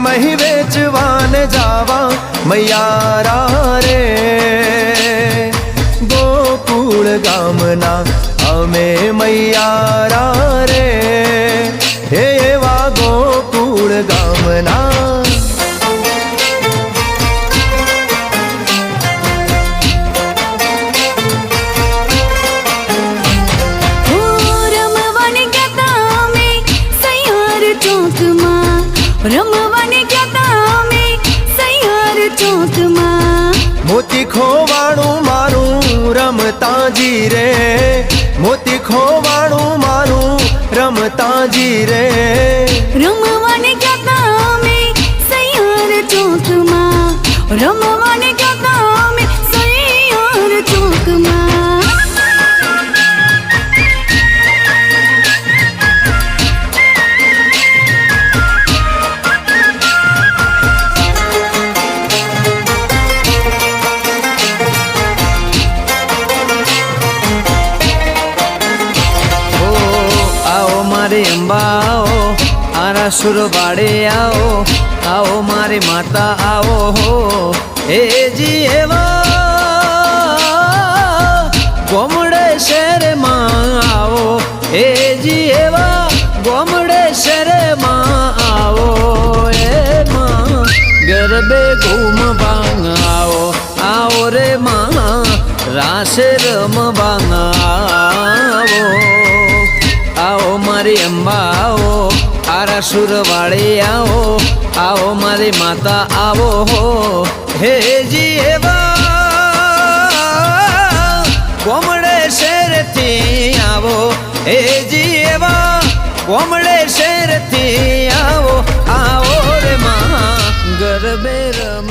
મહી વેચવાને જાવા મૈયારા રે ગોકુળ ગામના અમે મૈયારા રે હે એવા ગોકુળ ગામના રમવાને ગયા અમે સૈયાર ચોકમાં મોતી ખોવાણું મારું રમતાજી રે મોતી ખોવાણું મારું રમતાજી રે રમવાને ગયા અમે સૈયાર ચોકમાં રમવાને ગયા અમે સૈયાર ચોકમાં मारे अंबा आओ आरा सुर बाड़े आओ आओ मारे माता आओ हो हे जी एवा गोमड़े शहर मां आओ हे जी एवा गोमड़े शहर मां आओ ए मां गरबे घूम बांग आओ आओ रे मां रासे रम बांग आओ आओ मारी अम्बा आओ आरा सुर वाले आओ आओ मारी माता आओ हो हे जी एवा गोमड़े शहर थी आओ हे जी एवा गोमड़े शहर थी आओ आओ रे मां गरबे रम